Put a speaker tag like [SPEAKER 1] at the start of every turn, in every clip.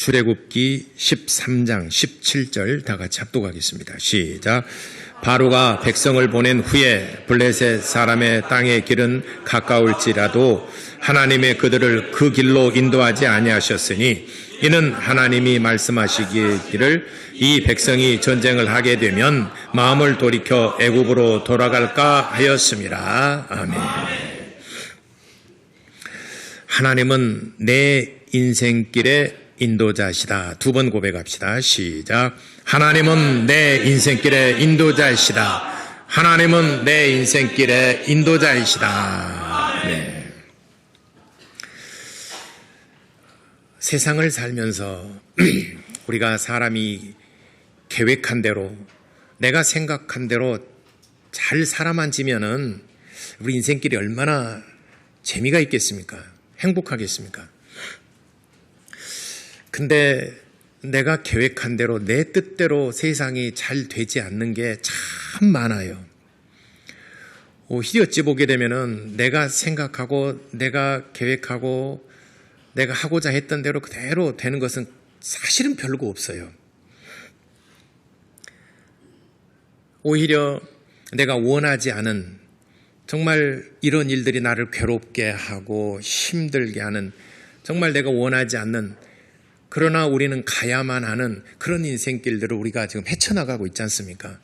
[SPEAKER 1] 출애굽기 13장 17절 다 같이 합독하겠습니다. 시작. 바로가 백성을 보낸 후에 블레셋 사람의 땅의 길은 가까울지라도 하나님의 그들을 그 길로 인도하지 아니하셨으니 이는 하나님이 말씀하시기를 이 백성이 전쟁을 하게 되면 마음을 돌이켜 애굽으로 돌아갈까 하였음이라. 아멘. 하나님은 내 인생길의 인도자시다. 두 번 고백합시다. 시작. 하나님은 내 인생길의 인도자이시다. 하나님은 내 인생길의 인도자이시다. 네. 세상을 살면서 우리가 사람이 계획한 대로 내가 생각한 대로 잘 살아만 지면은 우리 인생길이 얼마나 재미가 있겠습니까? 행복하겠습니까? 근데 내가 계획한 대로 내 뜻대로 세상이 잘 되지 않는 게 참 많아요. 오히려 어찌 보게 되면은 내가 생각하고 내가 계획하고 내가 하고자 했던 대로 그대로 되는 것은 사실은 별거 없어요. 오히려 내가 원하지 않은 정말 이런 일들이 나를 괴롭게 하고 힘들게 하는 정말 내가 원하지 않는 그러나 우리는 가야만 하는 그런 인생길들을 우리가 지금 헤쳐나가고 있지 않습니까?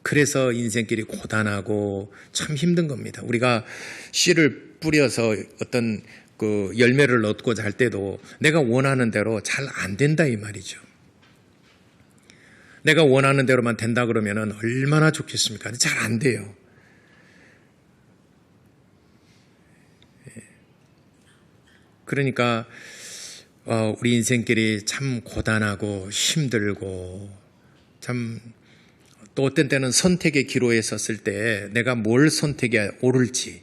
[SPEAKER 1] 그래서 인생길이 고단하고 참 힘든 겁니다. 우리가 씨를 뿌려서 어떤 그 열매를 얻고자 할 때도 내가 원하는 대로 잘 안 된다 이 말이죠. 내가 원하는 대로만 된다 그러면은 얼마나 좋겠습니까? 잘 안 돼요. 그러니까 우리 인생길이 참 고단하고 힘들고 참 또 어떤 때는 선택의 기로에 섰을 때 내가 뭘 선택해야 옳을지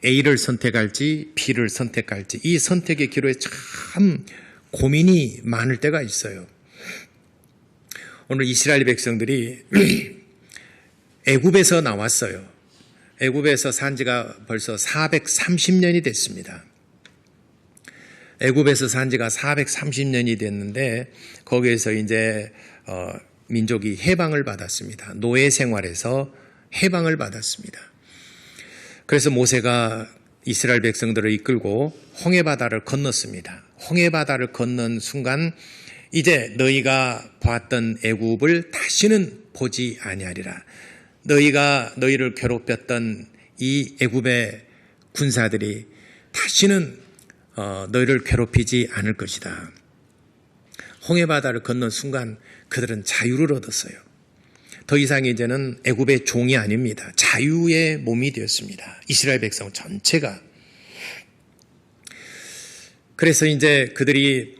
[SPEAKER 1] A를 선택할지 B를 선택할지 이 선택의 기로에 참 고민이 많을 때가 있어요. 오늘 이스라엘 백성들이 애굽에서 나왔어요. 애굽에서 산 지가 벌써 430년이 됐습니다. 애굽에서 산 지가 430년이 됐는데 거기에서 이제 민족이 해방을 받았습니다. 노예 생활에서 해방을 받았습니다. 그래서 모세가 이스라엘 백성들을 이끌고 홍해바다를 건넜습니다. 홍해바다를 건넌 순간 이제 너희가 봤던 애굽을 다시는 보지 아니하리라. 너희가 너희를 괴롭혔던 이 애굽의 군사들이 다시는 너희를 괴롭히지 않을 것이다. 홍해바다를 건넌 순간 그들은 자유를 얻었어요. 더 이상 이제는 애굽의 종이 아닙니다. 자유의 몸이 되었습니다. 이스라엘 백성 전체가. 그래서 이제 그들이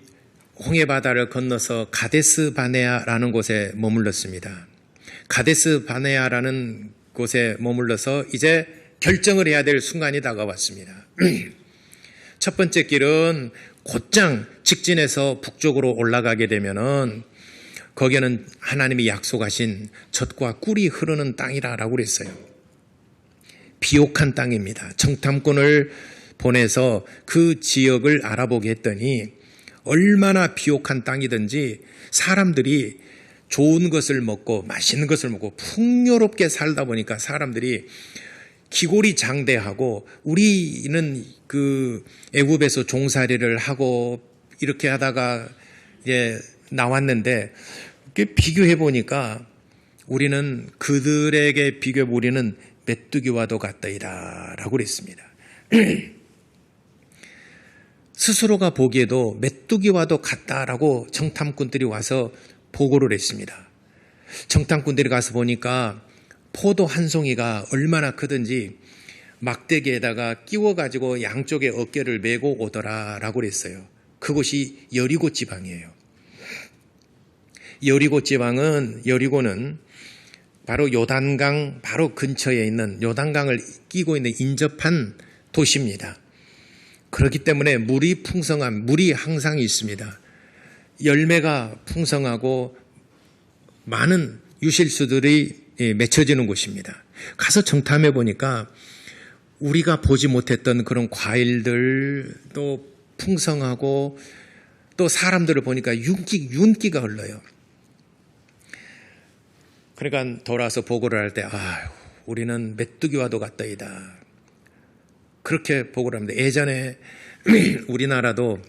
[SPEAKER 1] 홍해바다를 건너서 가데스 바네아라는 곳에 머물렀습니다. 가데스 바네아라는 곳에 머물러서 이제 결정을 해야 될 순간이 다가왔습니다. 첫 번째 길은 곧장 직진해서 북쪽으로 올라가게 되면은 거기에는 하나님이 약속하신 젖과 꿀이 흐르는 땅이라고 그랬어요. 비옥한 땅입니다. 정탐꾼을 보내서 그 지역을 알아보게 했더니 얼마나 비옥한 땅이든지 사람들이 좋은 것을 먹고 맛있는 것을 먹고 풍요롭게 살다 보니까 사람들이 기골이 장대하고 우리는 그 애굽에서 종살이를 하고 이렇게 하다가 이제 나왔는데 비교해 보니까 우리는 그들에게 비교해 우리는 메뚜기와도 같다이다라고 그랬습니다. 스스로가 보기에도 메뚜기와도 같다라고 정탐꾼들이 와서 보고를 했습니다. 정탐꾼들이 가서 보니까 포도 한 송이가 얼마나 크든지 막대기에다가 끼워가지고 양쪽에 어깨를 메고 오더라라고 그랬어요. 그곳이 여리고 지방이에요. 여리고는 바로 요단강 바로 근처에 있는 요단강을 끼고 있는 인접한 도시입니다. 그렇기 때문에 물이 풍성한 물이 항상 있습니다. 열매가 풍성하고 많은 유실수들이 맺혀지는 곳입니다. 가서 정탐해 보니까 우리가 보지 못했던 그런 과일들도 풍성하고 또 사람들을 보니까 윤기가 흘러요. 그러니까 돌아서 보고를 할 때, 아유, 우리는 메뚜기와도 같다이다. 그렇게 보고를 합니다. 예전에 우리나라도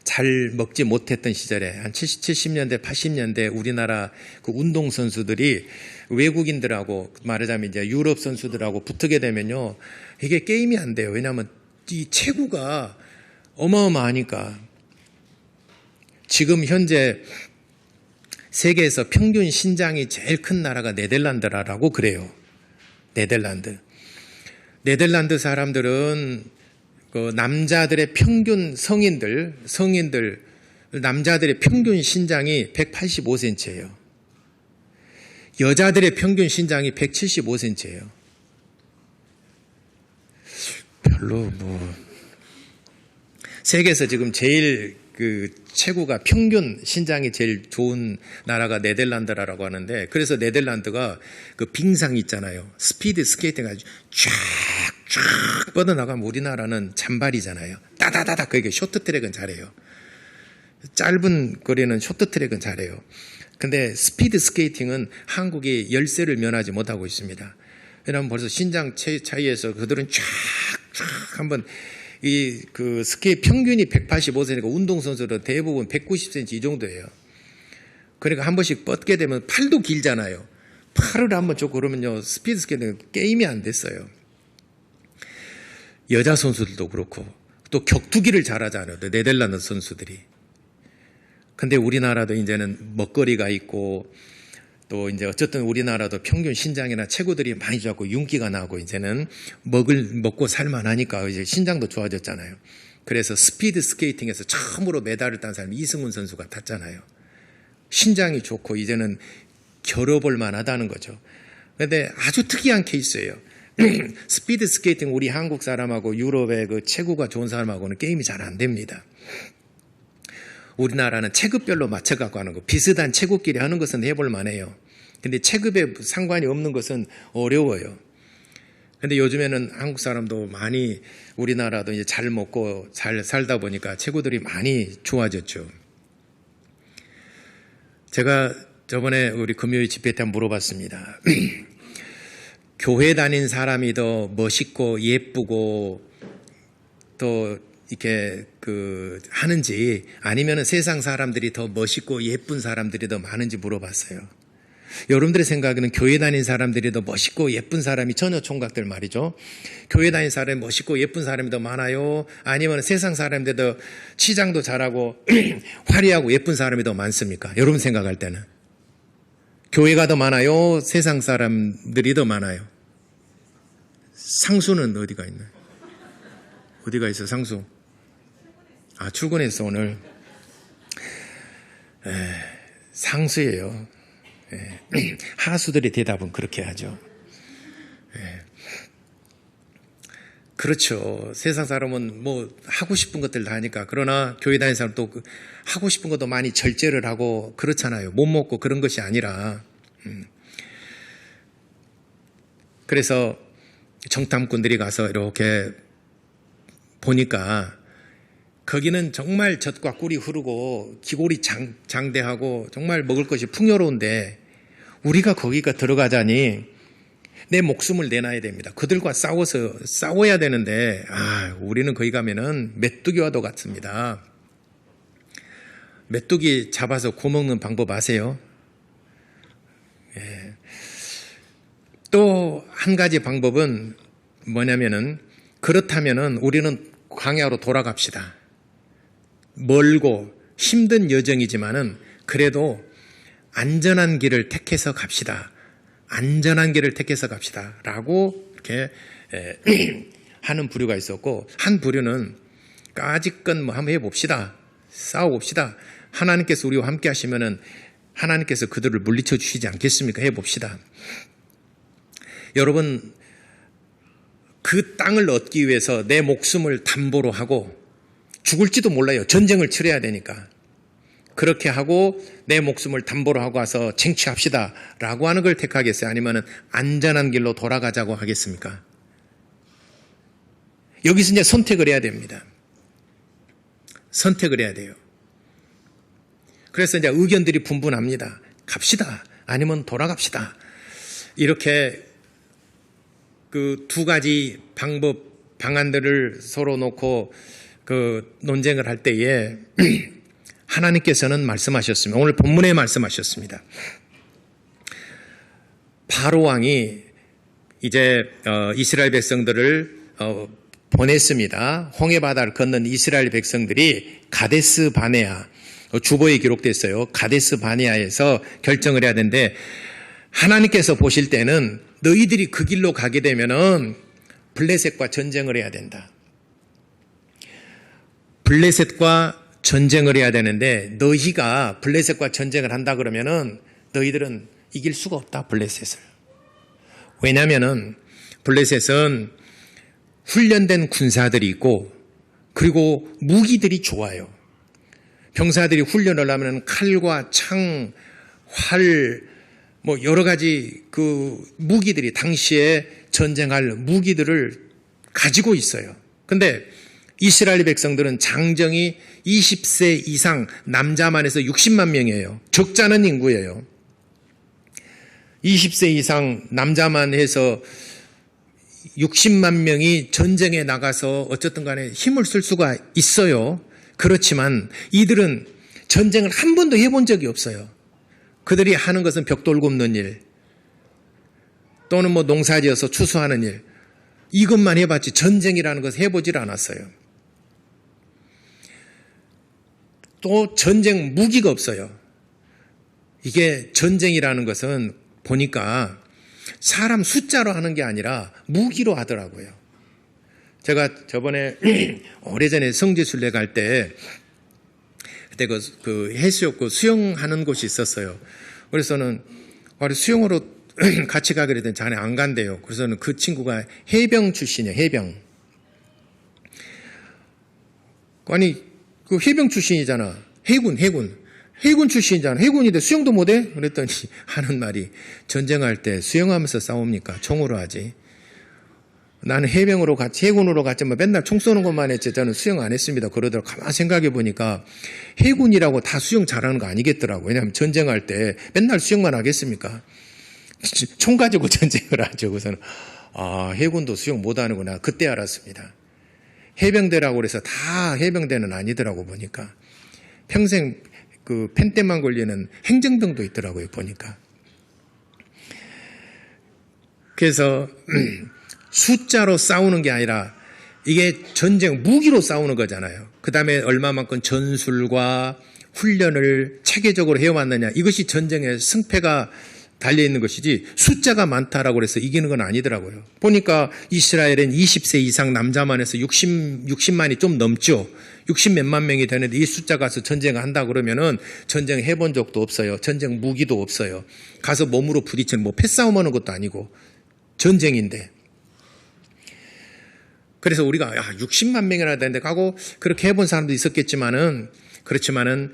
[SPEAKER 1] 잘 먹지 못했던 시절에 한 70년대, 80년대 우리나라 그 운동선수들이 외국인들하고 말하자면 이제 유럽 선수들하고 붙게 되면요. 이게 게임이 안 돼요. 왜냐하면 이 체구가 어마어마하니까. 지금 현재 세계에서 평균 신장이 제일 큰 나라가 네덜란드라고 그래요. 네덜란드 사람들은 그 남자들의 평균 성인들 남자들의 평균 신장이 185cm예요. 여자들의 평균 신장이 175cm예요. 별로 세계에서 지금 제일 그 체구가 평균 신장이 제일 좋은 나라가 네덜란드라고 하는데, 그래서 네덜란드가 그 빙상 있잖아요. 스피드 스케이팅 가지고 쫙쫙 뻗어나가면 우리나라는 잔발이잖아요. 따다다닥. 그게 쇼트트랙은 잘해요. 짧은 거리는 쇼트트랙은 잘해요. 근데 스피드 스케이팅은 한국이 열세를 면하지 못하고 있습니다. 왜냐하면 벌써 신장 차이에서 그들은 쫙쫙 한번 그 스케이트 평균이 185cm니까 운동선수들은 대부분 190cm 이 정도예요. 그러니까 한 번씩 뻗게 되면 팔도 길잖아요. 팔을 한번 쭉 그러면요. 스피드 스케이트는 게임이 안 됐어요. 여자 선수들도 그렇고 또 격투기를 잘하잖아요. 네덜란드 선수들이. 근데 우리나라도 이제는 먹거리가 있고 또 이제 어쨌든 우리나라도 평균 신장이나 체구들이 많이 좋았고 윤기가 나고 이제는 먹고 살만하니까 이제 신장도 좋아졌잖아요. 그래서 스피드 스케이팅에서 처음으로 메달을 딴 사람이 이승훈 선수가 탔잖아요. 신장이 좋고 이제는 겨뤄볼 만하다는 거죠. 그런데 아주 특이한 케이스예요. 스피드 스케이팅 우리 한국 사람하고 유럽의 그 체구가 좋은 사람하고는 게임이 잘 안 됩니다. 우리나라는 체급별로 맞춰갖고 하는 거, 비슷한 체급끼리 하는 것은 해볼 만해요. 근데 체급에 상관이 없는 것은 어려워요. 근데 요즘에는 한국 사람도 많이 우리나라도 이제 잘 먹고 잘 살다 보니까 체구들이 많이 좋아졌죠. 제가 저번에 우리 금요일 집회 때 물어봤습니다. 교회 다닌 사람이 더 멋있고 예쁘고 또 이렇게 하는지 아니면 세상 사람들이 더 멋있고 예쁜 사람들이 더 많은지 물어봤어요. 여러분들의 생각에는 교회 다닌 사람들이 더 멋있고 예쁜 사람이 전혀 총각들 말이죠. 교회 다닌 사람이 멋있고 예쁜 사람이 더 많아요? 아니면 세상 사람들 더 치장도 잘하고 화려하고 예쁜 사람이 더 많습니까? 여러분 생각할 때는. 교회가 더 많아요? 세상 사람들이 더 많아요? 상수는 어디가 있나요? 어디가 있어 상수? 아, 출근했어 오늘. 상수예요. 하수들의 대답은 그렇게 하죠. 그렇죠. 세상 사람은 뭐 하고 싶은 것들 다 하니까. 그러나 교회 다니는 사람 또 하고 싶은 것도 많이 절제를 하고 그렇잖아요. 못 먹고 그런 것이 아니라. 그래서 정탐꾼들이 가서 이렇게 보니까 거기는 정말 젖과 꿀이 흐르고 기골이 장대하고 정말 먹을 것이 풍요로운데 우리가 거기가 들어가자니 내 목숨을 내놔야 됩니다. 그들과 싸워야 되는데 우리는 거기 가면은 메뚜기와도 같습니다. 메뚜기 잡아서 구워먹는 방법 아세요? 또 한 가지 방법은 뭐냐면은 그렇다면은 우리는 광야로 돌아갑시다. 멀고 힘든 여정이지만은 그래도 안전한 길을 택해서 갑시다. 안전한 길을 택해서 갑시다. 라고 이렇게 하는 부류가 있었고, 한 부류는 까짓건 뭐 한번 해봅시다. 싸워봅시다. 하나님께서 우리와 함께 하시면은 하나님께서 그들을 물리쳐 주시지 않겠습니까? 해봅시다. 여러분, 그 땅을 얻기 위해서 내 목숨을 담보로 하고 죽을지도 몰라요. 전쟁을 치러야 되니까. 그렇게 하고 내 목숨을 담보로 하고 와서 쟁취합시다 라고 하는 걸 택하겠어요? 아니면 안전한 길로 돌아가자고 하겠습니까? 여기서 이제 선택을 해야 됩니다. 선택을 해야 돼요. 그래서 이제 의견들이 분분합니다. 갑시다. 아니면 돌아갑시다. 이렇게 그 두 가지 방안들을 서로 놓고 그 논쟁을 할 때에 하나님께서는 말씀하셨습니다. 오늘 본문에 말씀하셨습니다. 바로 왕이 이제 이스라엘 백성들을 보냈습니다. 홍해 바다를 건넌 이스라엘 백성들이 가데스 바네아, 주보에 기록됐어요. 가데스 바네아에서 결정을 해야 되는데 하나님께서 보실 때는 너희들이 그 길로 가게 되면은 블레셋과 전쟁을 해야 된다. 블레셋과 전쟁을 해야 되는데 너희가 블레셋과 전쟁을 한다 그러면은 너희들은 이길 수가 없다, 블레셋을. 왜냐면은 블레셋은 훈련된 군사들이 있고 그리고 무기들이 좋아요. 병사들이 훈련을 하면 칼과 창, 활, 뭐 여러 가지 그 무기들이 당시에 전쟁할 무기들을 가지고 있어요. 근데 이스라엘 백성들은 장정이 20세 이상 남자만 해서 60만 명이에요. 적지 않은 인구예요. 20세 이상 남자만 해서 60만 명이 전쟁에 나가서 어쨌든 간에 힘을 쓸 수가 있어요. 그렇지만 이들은 전쟁을 한 번도 해본 적이 없어요. 그들이 하는 것은 벽돌 굽는 일 또는 뭐 농사지어서 추수하는 일, 이것만 해봤지 전쟁이라는 것을 해보질 않았어요. 또 전쟁 무기가 없어요. 이게 전쟁이라는 것은 보니까 사람 숫자로 하는 게 아니라 무기로 하더라고요. 제가 저번에 오래전에 성지순례 갈 때 그때 그 해수욕 그 수영하는 곳이 있었어요. 그래서는 수영으로 같이 가기로 했더니 자네 안 간대요. 그래서는 그 친구가 해병 출신이에요. 해병. 아니 그 해병 출신이잖아. 해군 출신이잖아. 해군인데 수영도 못해? 그랬더니 하는 말이 전쟁할 때 수영하면서 싸웁니까? 총으로 하지. 나는 해병으로 같이 해군으로 갔지만 맨날 총 쏘는 것만 했지 저는 수영 안 했습니다. 그러더라고. 가만히 생각해 보니까 해군이라고 다 수영 잘하는 거 아니겠더라고요. 왜냐하면 전쟁할 때 맨날 수영만 하겠습니까? 총 가지고 전쟁을 하죠. 그래서는 해군도 수영 못하는구나. 그때 알았습니다. 해병대라고 그래서 다 해병대는 아니더라고 보니까. 평생 그 펜대만 걸리는 행정병도 있더라고요 보니까. 그래서 숫자로 싸우는 게 아니라 이게 전쟁 무기로 싸우는 거잖아요. 그 다음에 얼마만큼 전술과 훈련을 체계적으로 해왔느냐, 이것이 전쟁의 승패가 달려있는 것이지 숫자가 많다라고 해서 이기는 건 아니더라고요. 보니까 이스라엘은 20세 이상 남자만 해서 60만이 좀 넘죠. 60 몇만 명이 되는데 이 숫자 가서 전쟁을 한다 그러면은 전쟁 해본 적도 없어요. 전쟁 무기도 없어요. 가서 몸으로 부딪히는 뭐 패싸움 하는 것도 아니고 전쟁인데. 그래서 우리가 60만 명이나 되는데 가고 그렇게 해본 사람도 있었겠지만은 그렇지만은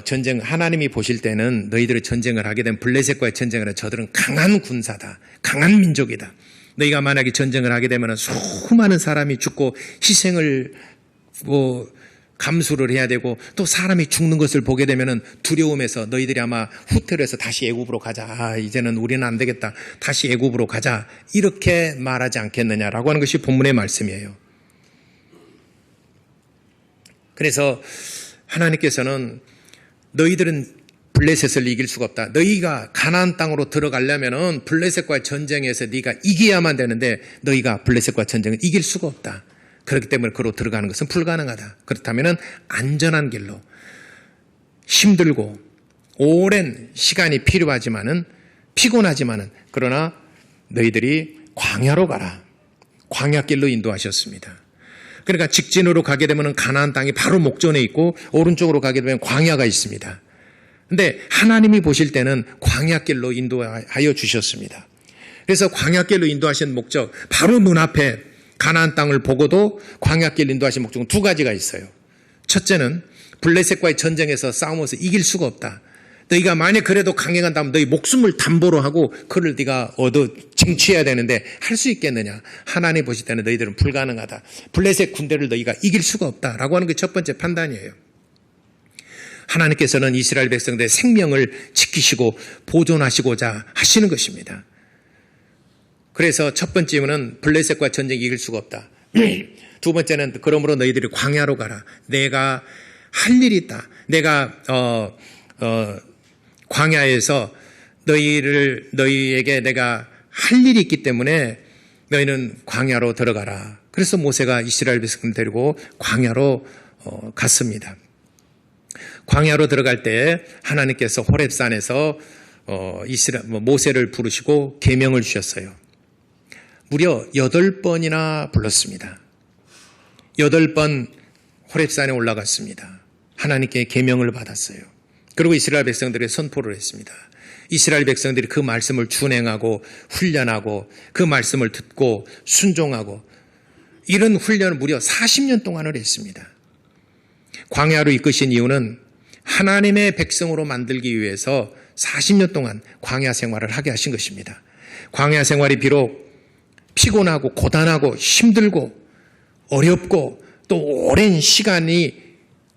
[SPEAKER 1] 전쟁 하나님이 보실 때는 너희들이 전쟁을 하게 되면 블레셋과의 전쟁을 하면 저들은 강한 군사다. 강한 민족이다. 너희가 만약에 전쟁을 하게 되면 수많은 사람이 죽고 희생을 감수를 해야 되고 또 사람이 죽는 것을 보게 되면 두려움에서 너희들이 아마 후퇴를 해서 다시 애굽으로 가자. 이제는 우리는 안 되겠다. 다시 애굽으로 가자. 이렇게 말하지 않겠느냐라고 하는 것이 본문의 말씀이에요. 그래서 하나님께서는 너희들은 블레셋을 이길 수가 없다. 너희가 가나안 땅으로 들어가려면은 블레셋과의 전쟁에서 네가 이겨야만 되는데 너희가 블레셋과 전쟁을 이길 수가 없다. 그렇기 때문에 그로 들어가는 것은 불가능하다. 그렇다면은 안전한 길로 힘들고 오랜 시간이 필요하지만은 피곤하지만은 그러나 너희들이 광야로 가라. 광야길로 인도하셨습니다. 그러니까 직진으로 가게 되면 가나안 땅이 바로 목전에 있고 오른쪽으로 가게 되면 광야가 있습니다. 그런데 하나님이 보실 때는 광야길로 인도하여 주셨습니다. 그래서 광야길로 인도하신 목적, 바로 눈앞에 가나안 땅을 보고도 광야길 인도하신 목적은 두 가지가 있어요. 첫째는 블레셋과의 전쟁에서 싸우면서 이길 수가 없다. 너희가 만약 그래도 강행한다면 너희 목숨을 담보로 하고 그를 네가 얻어 쟁취해야 되는데 할 수 있겠느냐? 하나님 보실 때는 너희들은 불가능하다. 블레셋 군대를 너희가 이길 수가 없다라고 하는 게 첫 번째 판단이에요. 하나님께서는 이스라엘 백성들의 생명을 지키시고 보존하시고자 하시는 것입니다. 그래서 첫 번째 이유는 블레셋과 전쟁 이길 수가 없다. 두 번째는 그러므로 너희들이 광야로 가라. 내가 할 일이 있다. 내가 광야에서 너희에게 내가 할 일이 있기 때문에 너희는 광야로 들어가라. 그래서 모세가 이스라엘 백성을 데리고 광야로 갔습니다. 광야로 들어갈 때 하나님께서 호렙산에서 모세를 부르시고 계명을 주셨어요. 무려 8번이나 불렀습니다. 8번 호렙산에 올라갔습니다. 하나님께 계명을 받았어요. 그리고 이스라엘 백성들이 선포를 했습니다. 이스라엘 백성들이 그 말씀을 준행하고 훈련하고 그 말씀을 듣고 순종하고 이런 훈련을 무려 40년 동안을 했습니다. 광야로 이끄신 이유는 하나님의 백성으로 만들기 위해서 40년 동안 광야 생활을 하게 하신 것입니다. 광야 생활이 비록 피곤하고 고단하고 힘들고 어렵고 또 오랜 시간이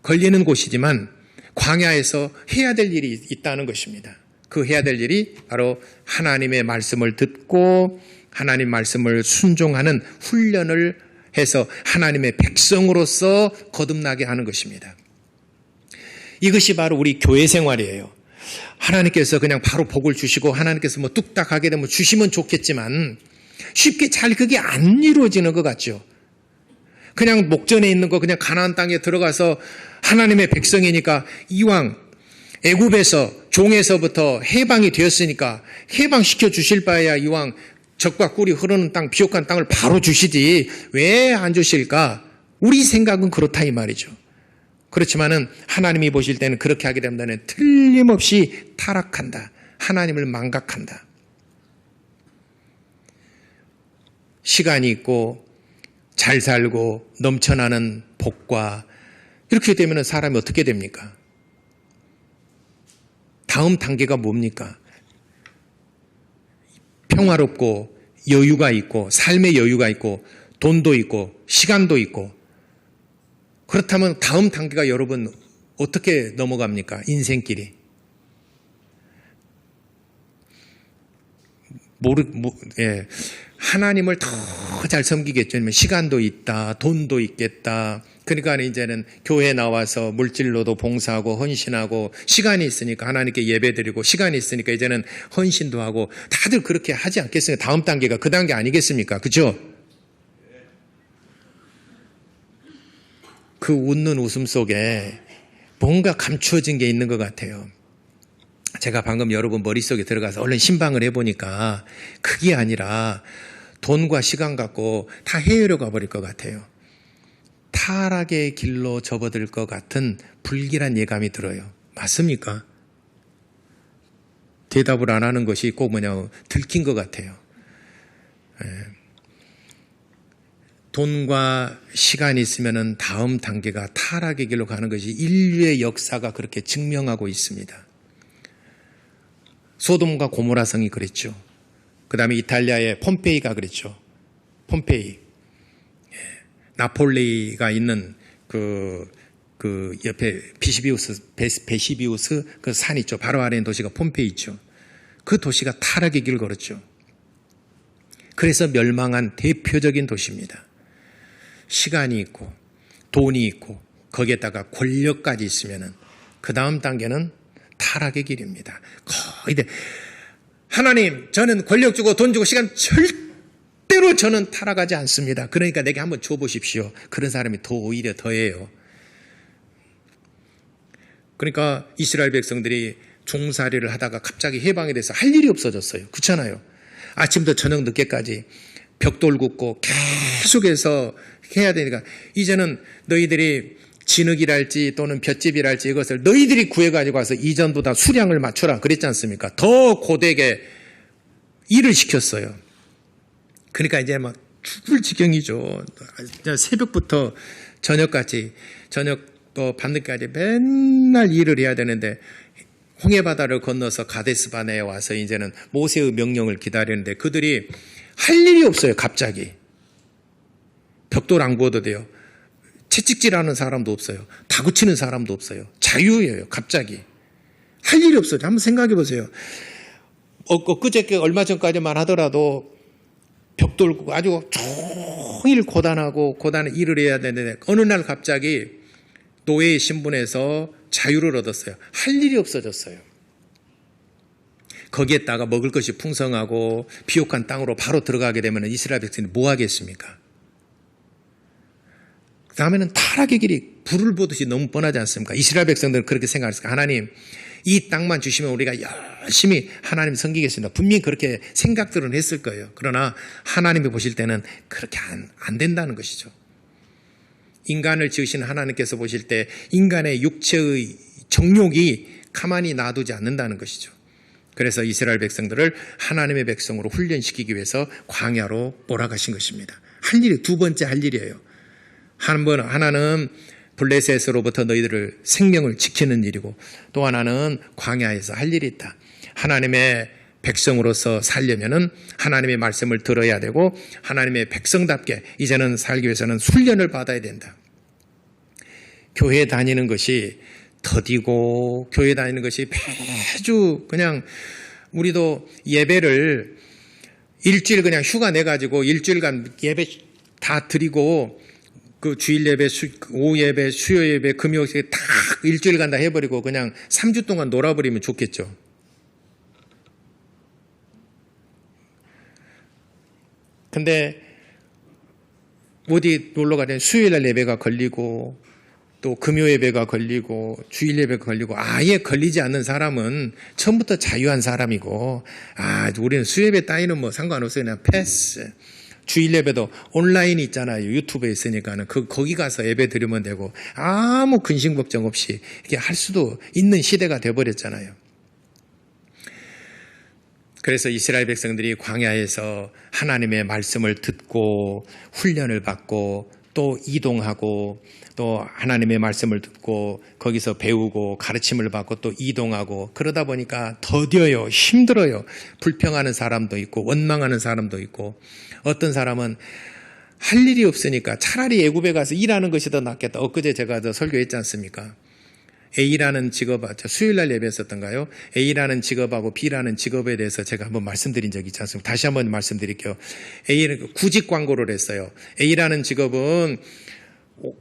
[SPEAKER 1] 걸리는 곳이지만 광야에서 해야 될 일이 있다는 것입니다. 그 해야 될 일이 바로 하나님의 말씀을 듣고 하나님 말씀을 순종하는 훈련을 해서 하나님의 백성으로서 거듭나게 하는 것입니다. 이것이 바로 우리 교회 생활이에요. 하나님께서 그냥 바로 복을 주시고 하나님께서 뭐 뚝딱 하게 되면 주시면 좋겠지만 쉽게 잘 그게 안 이루어지는 것 같죠. 그냥 목전에 있는 거 그냥 가나안 땅에 들어가서 하나님의 백성이니까 이왕 애굽에서 종에서부터 해방이 되었으니까 해방시켜 주실 바에야 이왕 적과 꿀이 흐르는 땅 비옥한 땅을 바로 주시지 왜 안 주실까? 우리 생각은 그렇다 이 말이죠. 그렇지만은 하나님이 보실 때는 그렇게 하게 되면 틀림없이 타락한다. 하나님을 망각한다. 시간이 있고 잘 살고 넘쳐나는 복과 이렇게 되면 사람이 어떻게 됩니까? 다음 단계가 뭡니까? 평화롭고 여유가 있고 삶의 여유가 있고 돈도 있고 시간도 있고 그렇다면 다음 단계가 여러분 어떻게 넘어갑니까? 인생길이. 하나님을 더 잘 섬기겠죠. 시간도 있다, 돈도 있겠다. 그러니까 이제는 교회에 나와서 물질로도 봉사하고 헌신하고 시간이 있으니까 하나님께 예배드리고 시간이 있으니까 이제는 헌신도 하고 다들 그렇게 하지 않겠습니까? 다음 단계가 그 단계 아니겠습니까? 그죠? 그 웃는 웃음 속에 뭔가 감추어진 게 있는 것 같아요. 제가 방금 여러분 머릿속에 들어가서 얼른 신방을 해보니까 그게 아니라 돈과 시간 갖고 다 헤어려 가버릴 것 같아요. 타락의 길로 접어들 것 같은 불길한 예감이 들어요. 맞습니까? 대답을 안 하는 것이 꼭 들킨 것 같아요. 돈과 시간이 있으면 다음 단계가 타락의 길로 가는 것이 인류의 역사가 그렇게 증명하고 있습니다. 소돔과 고모라 성이 그랬죠. 그 다음에 이탈리아의 폼페이가 그랬죠. 폼페이. 나폴리가 있는 그 옆에 베시비우스 그 산 있죠. 바로 아래 있는 도시가 폼페이 있죠. 그 도시가 타락의 길을 걸었죠. 그래서 멸망한 대표적인 도시입니다. 시간이 있고 돈이 있고 거기에다가 권력까지 있으면은 그 다음 단계는 타락의 길입니다. 거의 하나님, 저는 권력 주고 돈 주고 시간 절대로 저는 타락하지 않습니다. 그러니까 내게 한번 줘보십시오. 그런 사람이 오히려 더해요. 그러니까 이스라엘 백성들이 종살이를 하다가 갑자기 해방이 돼서 할 일이 없어졌어요. 그렇잖아요. 아침부터 저녁 늦게까지 벽돌 굽고 계속해서 해야 되니까 이제는 너희들이 진흙이랄지 또는 볏짚이랄지 이것을 너희들이 구해가지고 와서 이전보다 수량을 맞춰라 그랬지 않습니까? 더 고되게 일을 시켰어요. 그러니까 이제 막 죽을 지경이죠. 새벽부터 저녁 밤늦게까지 맨날 일을 해야 되는데 홍해바다를 건너서 가데스바네에 와서 이제는 모세의 명령을 기다리는데 그들이 할 일이 없어요. 갑자기. 벽돌 안 구워도 돼요. 채찍질하는 사람도 없어요. 다구치는 사람도 없어요. 자유예요. 갑자기. 할 일이 없어요. 한번 생각해 보세요. 엊그저께 얼마 전까지만 하더라도 벽돌 구고 아주 종일 고단한 일을 해야 되는데 어느 날 갑자기 노예의 신분에서 자유를 얻었어요. 할 일이 없어졌어요. 거기에다가 먹을 것이 풍성하고 비옥한 땅으로 바로 들어가게 되면 이스라엘 백성이 뭐 하겠습니까? 그 다음에는 타락의 길이 불을 보듯이 너무 뻔하지 않습니까? 이스라엘 백성들은 그렇게 생각했어요. 하나님, 이 땅만 주시면 우리가 열심히 하나님 섬기겠습니다. 분명히 그렇게 생각들은 했을 거예요. 그러나 하나님이 보실 때는 그렇게 안 된다는 것이죠. 인간을 지으신 하나님께서 보실 때 인간의 육체의 정욕이 가만히 놔두지 않는다는 것이죠. 그래서 이스라엘 백성들을 하나님의 백성으로 훈련시키기 위해서 광야로 몰아가신 것입니다. 할 일이 두 번째 할 일이에요. 하나는 블레셋으로부터 너희들을 생명을 지키는 일이고 또 하나는 광야에서 할 일이 있다. 하나님의 백성으로서 살려면은 하나님의 말씀을 들어야 되고 하나님의 백성답게 이제는 살기 위해서는 훈련을 받아야 된다. 교회 다니는 것이 더디고 교회 다니는 것이 매주 그냥 우리도 예배를 일주일 그냥 휴가 내가지고 일주일간 예배 다 드리고 그 주일 예배, 오후 예배, 수요 예배, 금요 예배 다 일주일간 다 해버리고 그냥 3주 동안 놀아버리면 좋겠죠. 근데 어디 놀러 가면 수요일날 예배가 걸리고 또 금요 예배가 걸리고 주일 예배가 걸리고 아예 걸리지 않는 사람은 처음부터 자유한 사람이고 우리는 수요 예배 따위는 뭐 상관없어요. 그냥 패스. 주일 예배도 온라인 있잖아요. 유튜브에 있으니까는 거기 가서 예배 드리면 되고 아무 근심 걱정 없이 이렇게 할 수도 있는 시대가 되어버렸잖아요. 그래서 이스라엘 백성들이 광야에서 하나님의 말씀을 듣고 훈련을 받고 또 이동하고 또 하나님의 말씀을 듣고 거기서 배우고 가르침을 받고 또 이동하고 그러다 보니까 더뎌요. 힘들어요. 불평하는 사람도 있고 원망하는 사람도 있고 어떤 사람은 할 일이 없으니까 차라리 애굽에 가서 일하는 것이 더 낫겠다. 엊그제 제가 설교했지 않습니까? A라는 직업, 수요일날 예배했었던가요? A라는 직업하고 B라는 직업에 대해서 제가 한번 말씀드린 적이 있지 않습니까? 다시 한번 말씀드릴게요. A는 구직 광고를 했어요. A라는 직업은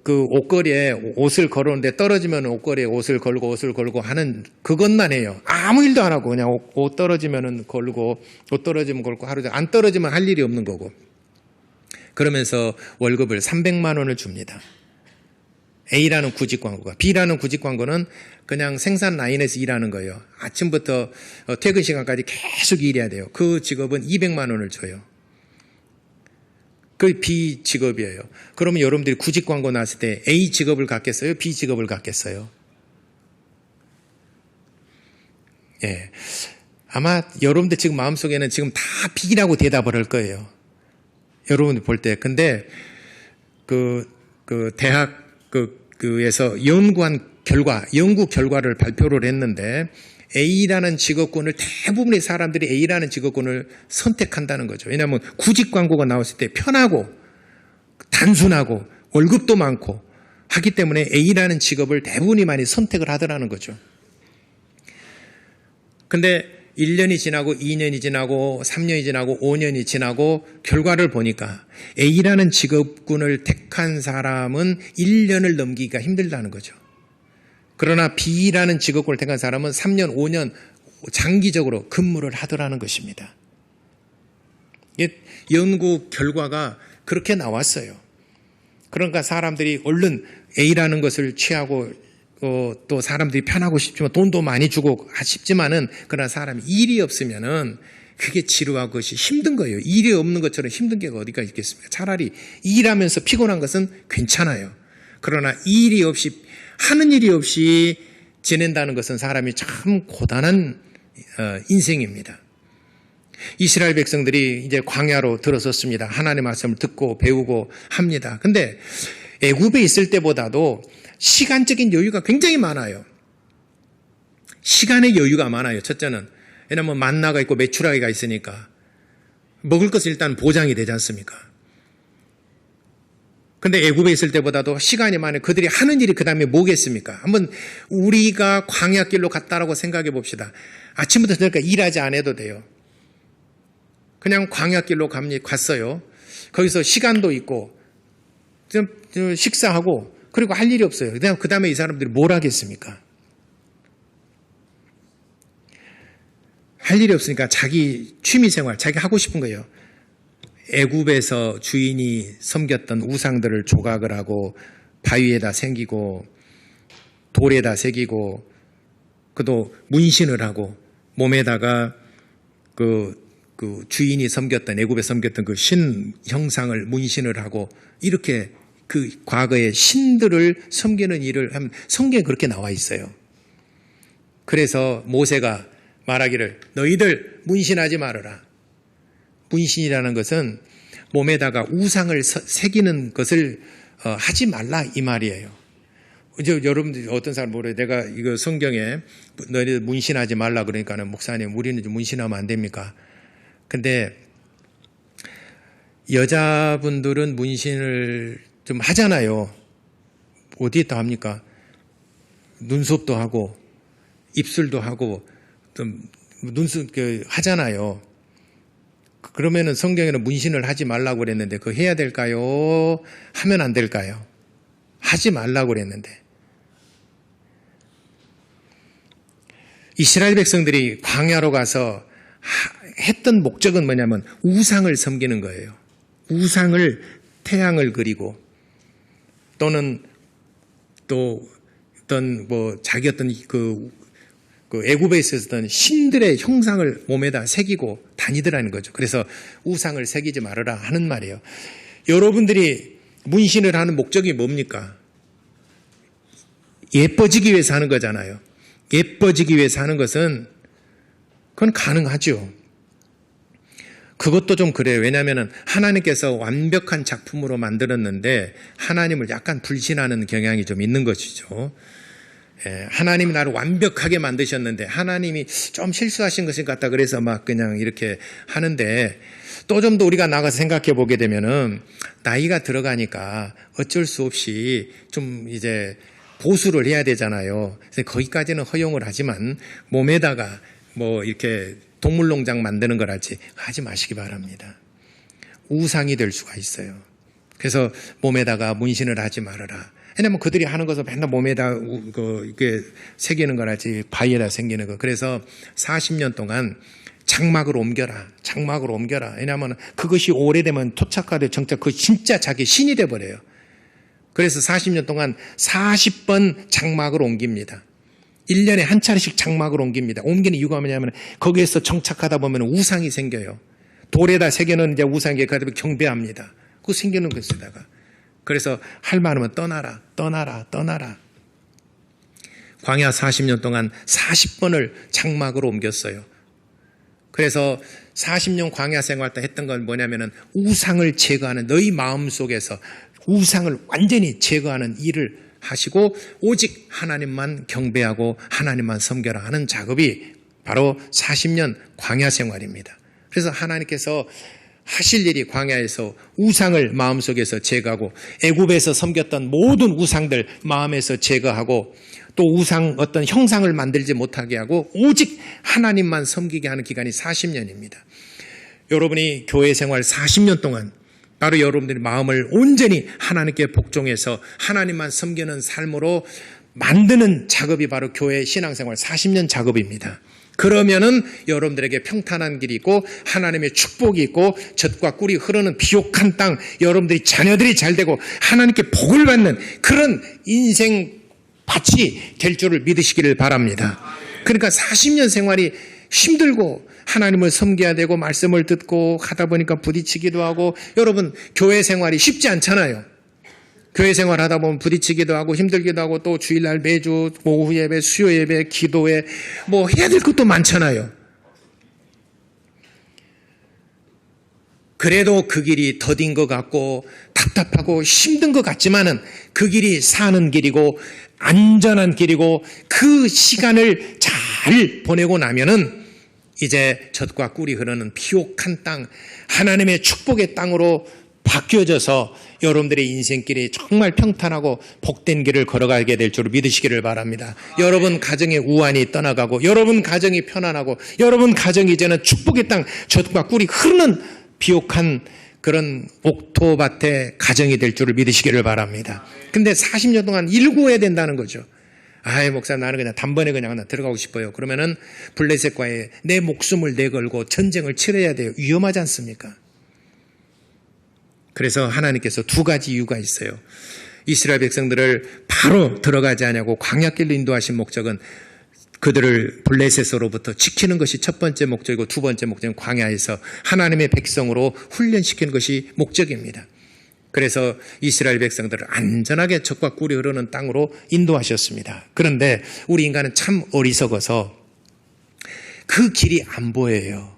[SPEAKER 1] 그 옷걸이에 옷을 걸었는데 떨어지면 옷걸이에 옷을 걸고 하는 그것만 해요. 아무 일도 안 하고 그냥 옷 떨어지면 걸고 옷 떨어지면 걸고 하루 종일 안 떨어지면 할 일이 없는 거고 그러면서 월급을 300만 원을 줍니다. A라는 구직 광고가. B라는 구직 광고는 그냥 생산 라인에서 일하는 거예요. 아침부터 퇴근 시간까지 계속 일해야 돼요. 그 직업은 200만 원을 줘요. 그 B 직업이에요. 그러면 여러분들이 구직 광고 나왔을 때 A 직업을 갖겠어요? B 직업을 갖겠어요? 예. 아마 여러분들 지금 마음속에는 지금 다 B라고 대답을 할 거예요. 여러분들 볼 때. 근데 대학 그에서 연구 결과를 발표를 했는데 A라는 직업군을 대부분의 사람들이 A라는 직업군을 선택한다는 거죠. 왜냐하면 구직 광고가 나왔을 때 편하고 단순하고 월급도 많고 하기 때문에 A라는 직업을 대부분이 많이 선택을 하더라는 거죠. 근데 1년이 지나고 2년이 지나고 3년이 지나고 5년이 지나고 결과를 보니까 A라는 직업군을 택한 사람은 1년을 넘기기가 힘들다는 거죠. 그러나 B라는 직업군을 택한 사람은 3년, 5년 장기적으로 근무를 하더라는 것입니다. 연구 결과가 그렇게 나왔어요. 그러니까 사람들이 얼른 A라는 것을 취하고 또 사람들이 편하고 싶지만 돈도 많이 주고 싶지만은 그러나 사람이 일이 없으면은 그게 지루하고 것이 힘든 거예요. 일이 없는 것처럼 힘든 게 어디가 있겠습니까? 차라리 일하면서 피곤한 것은 괜찮아요. 그러나 하는 일이 없이 지낸다는 것은 사람이 참 고단한 인생입니다. 이스라엘 백성들이 이제 광야로 들어섰습니다. 하나님의 말씀을 듣고 배우고 합니다. 근데 애굽에 있을 때보다도 시간적인 여유가 굉장히 많아요. 시간의 여유가 많아요. 첫째는. 왜냐하면 만나가 있고 메추라기가 있으니까 먹을 것은 일단 보장이 되지 않습니까? 근데 애굽에 있을 때보다도 시간이 많아요. 그들이 하는 일이 그 다음에 뭐겠습니까? 한번 우리가 광야길로 갔다라고 생각해 봅시다. 아침부터 저녁까지 일하지 않아도 돼요. 그냥 광야길로 갔어요. 거기서 시간도 있고 좀 식사하고 그리고 할 일이 없어요. 그 다음에 이 사람들이 뭘 하겠습니까? 할 일이 없으니까 자기 취미생활, 자기 하고 싶은 거예요. 애굽에서 주인이 섬겼던 우상들을 조각을 하고 바위에다 새기고 돌에다 새기고 그도 문신을 하고 몸에다가 그 주인이 섬겼던 애굽에 섬겼던 그 신 형상을 문신을 하고 이렇게 그 과거의 신들을 섬기는 일을 하면 성경에 그렇게 나와 있어요. 그래서 모세가 말하기를 너희들 문신하지 말아라. 문신이라는 것은 몸에다가 우상을 새기는 것을 하지 말라 이 말이에요. 이제 여러분들 어떤 사람 모르요. 내가 이거 성경에 너희들 문신하지 말라 그러니까는 목사님 우리는 좀 문신하면 안 됩니까? 근데 여자분들은 문신을 좀 하잖아요. 어디에다 합니까? 눈썹도 하고 입술도 하고 좀 눈썹 하잖아요. 그러면은 성경에는 문신을 하지 말라고 그랬는데 그거 해야 될까요? 하면 안 될까요? 하지 말라고 그랬는데. 이스라엘 백성들이 광야로 가서 했던 목적은 뭐냐면 우상을 섬기는 거예요. 우상을 태양을 그리고 또는 또 어떤 자기 어떤 그 애굽에 있었던 신들의 형상을 몸에다 새기고 다니더라는 거죠. 그래서 우상을 새기지 말아라 하는 말이에요. 여러분들이 문신을 하는 목적이 뭡니까? 예뻐지기 위해서 하는 거잖아요. 예뻐지기 위해서 하는 것은 그건 가능하죠. 그것도 좀 그래요. 왜냐하면 하나님께서 완벽한 작품으로 만들었는데 하나님을 약간 불신하는 경향이 좀 있는 것이죠. 하나님이 나를 완벽하게 만드셨는데 하나님이 좀 실수하신 것인 것 같다 그래서 막 그냥 이렇게 하는데 또 좀 더 우리가 나가서 생각해 보게 되면은 나이가 들어가니까 어쩔 수 없이 좀 이제 보수를 해야 되잖아요. 그래서 거기까지는 허용을 하지만 몸에다가 이렇게 동물농장 만드는 거랄지 하지 마시기 바랍니다. 우상이 될 수가 있어요. 그래서 몸에다가 문신을 하지 말아라. 왜냐면 그들이 하는 것은 맨날 몸에다 이렇게 새기는 거라지 바위에다 새기는 거. 그래서 40년 동안 장막으로 옮겨라. 장막으로 옮겨라. 왜냐하면 그것이 오래되면 토착화돼 정착 그 진짜 자기 신이 돼버려요. 그래서 40년 동안 40번 장막을 옮깁니다. 1년에 한 차례씩 장막을 옮깁니다. 옮기는 이유가 뭐냐면 거기에서 정착하다 보면 우상이 생겨요. 돌에다 새겨놓은 이제 우상이 그다음에 경배합니다. 그거 생기는 것에다가. 그래서 할 말하면 떠나라, 떠나라, 떠나라. 광야 40년 동안 40번을 장막으로 옮겼어요. 그래서 40년 광야 생활 때 했던 건 뭐냐면은 우상을 제거하는 너희 마음 속에서 우상을 완전히 제거하는 일을 하시고 오직 하나님만 경배하고 하나님만 섬겨라 하는 작업이 바로 40년 광야 생활입니다. 그래서 하나님께서 하실 일이 광야에서 우상을 마음속에서 제거하고 애굽에서 섬겼던 모든 우상들 마음에서 제거하고 또 우상 어떤 형상을 만들지 못하게 하고 오직 하나님만 섬기게 하는 기간이 40년입니다. 여러분이 교회 생활 40년 동안 바로 여러분들의 마음을 온전히 하나님께 복종해서 하나님만 섬기는 삶으로 만드는 작업이 바로 교회 신앙생활 40년 작업입니다. 그러면은 여러분들에게 평탄한 길이 있고 하나님의 축복이 있고 젖과 꿀이 흐르는 비옥한 땅, 여러분들이 자녀들이 잘 되고 하나님께 복을 받는 그런 인생 밭이 될 줄을 믿으시기를 바랍니다. 그러니까 40년 생활이 힘들고 하나님을 섬겨야 되고 말씀을 듣고 하다 보니까 부딪히기도 하고 여러분 교회 생활이 쉽지 않잖아요. 교회 생활하다 보면 부딪히기도 하고 힘들기도 하고 또 주일날 매주 오후 예배, 수요 예배, 기도회 해야 될 것도 많잖아요. 그래도 그 길이 더딘 것 같고 답답하고 힘든 것 같지만은 그 길이 사는 길이고 안전한 길이고 그 시간을 잘 잘 보내고 나면은 이제 젖과 꿀이 흐르는 비옥한 땅, 하나님의 축복의 땅으로 바뀌어져서 여러분들의 인생길이 정말 평탄하고 복된 길을 걸어가게 될 줄 믿으시기를 바랍니다. 여러분 가정의 우환이 떠나가고 여러분 가정이 편안하고 여러분 가정이 이제는 축복의 땅, 젖과 꿀이 흐르는 비옥한 그런 옥토밭의 가정이 될 줄을 믿으시기를 바랍니다. 근데 40년 동안 일구어야 된다는 거죠. 아이, 목사님, 나는 그냥 단번에 그냥 들어가고 싶어요. 그러면은 블레셋과의 내 목숨을 내걸고 전쟁을 치러야 돼요. 위험하지 않습니까? 그래서 하나님께서 두 가지 이유가 있어요. 이스라엘 백성들을 바로 들어가지 않냐고 광야길로 인도하신 목적은 그들을 블레셋으로부터 지키는 것이 첫 번째 목적이고 두 번째 목적은 광야에서 하나님의 백성으로 훈련시키는 것이 목적입니다. 그래서 이스라엘 백성들을 안전하게 젖과 꿀이 흐르는 땅으로 인도하셨습니다. 그런데 우리 인간은 참 어리석어서 그 길이 안 보여요.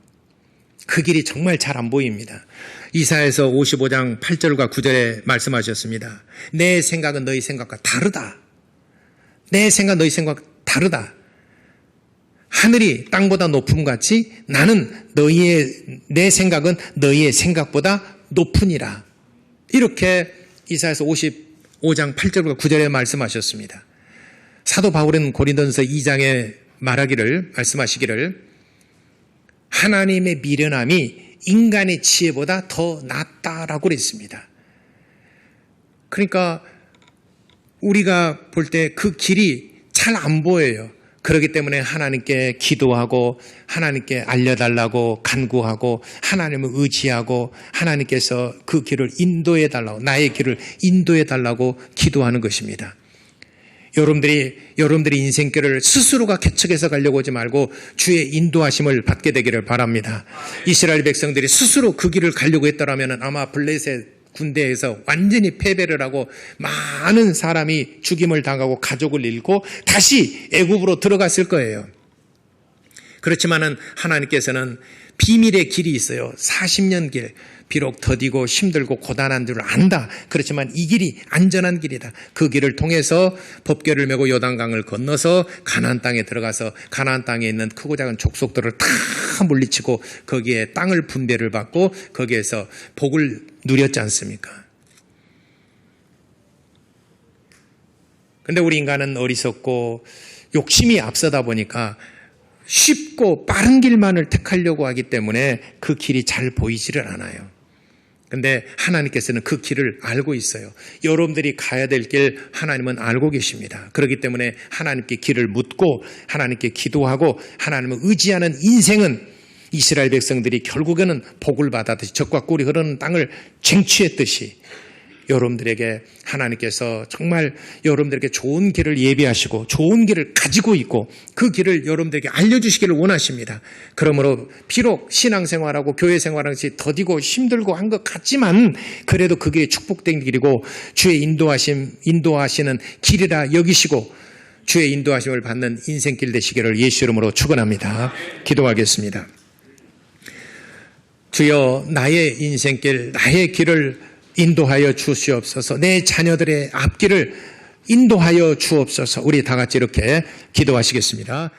[SPEAKER 1] 그 길이 정말 잘 안 보입니다. 이사야서 55장 8절과 9절에 말씀하셨습니다. 내 생각은 너희 생각과 다르다. 내 생각 너희 생각과 다르다. 하늘이 땅보다 높음같이 나는 내 생각은 너희의 생각보다 높으니라. 이렇게 이사야서 55장 8절과 9절에 말씀하셨습니다. 사도 바울은 고린도전서 2장에 말씀하시기를 하나님의 미련함이 인간의 지혜보다 더 낫다라고 그랬습니다. 그러니까 우리가 볼 때 그 길이 잘 안 보여요. 그렇기 때문에 하나님께 기도하고 하나님께 알려달라고 간구하고 하나님을 의지하고 하나님께서 그 길을 인도해달라고, 나의 길을 인도해달라고 기도하는 것입니다. 여러분들이 인생길을 스스로가 개척해서 가려고 하지 말고 주의 인도하심을 받게 되기를 바랍니다. 이스라엘 백성들이 스스로 그 길을 가려고 했더라면 아마 블레셋 군대에서 완전히 패배를 하고 많은 사람이 죽임을 당하고 가족을 잃고 다시 애굽으로 들어갔을 거예요. 그렇지만은 하나님께서는 비밀의 길이 있어요. 40년 길. 비록 더디고 힘들고 고단한 줄을 안다. 그렇지만 이 길이 안전한 길이다. 그 길을 통해서 법궤를 메고 요단강을 건너서 가나안 땅에 들어가서 가나안 땅에 있는 크고 작은 족속들을 다 물리치고 거기에 땅을 분배를 받고 거기에서 복을 누렸지 않습니까? 근데 우리 인간은 어리석고 욕심이 앞서다 보니까 쉽고 빠른 길만을 택하려고 하기 때문에 그 길이 잘 보이지를 않아요. 근데 하나님께서는 그 길을 알고 있어요. 여러분들이 가야 될 길 하나님은 알고 계십니다. 그렇기 때문에 하나님께 길을 묻고 하나님께 기도하고 하나님을 의지하는 인생은 이스라엘 백성들이 결국에는 복을 받았듯이 젖과 꿀이 흐르는 땅을 쟁취했듯이 여러분들에게 하나님께서 정말 여러분들에게 좋은 길을 예비하시고 좋은 길을 가지고 있고 그 길을 여러분들에게 알려주시기를 원하십니다. 그러므로 비록 신앙생활하고 교회생활하는 것이 더디고 힘들고 한 것 같지만 그래도 그게 축복된 길이고 주의 인도하시는 길이라 여기시고 주의 인도하심을 받는 인생길 되시기를 예수 이름으로 축원합니다. 기도하겠습니다. 주여, 나의 인생길, 나의 길을 인도하여 주시옵소서. 내 자녀들의 앞길을 인도하여 주옵소서. 우리 다 같이 이렇게 기도하시겠습니다.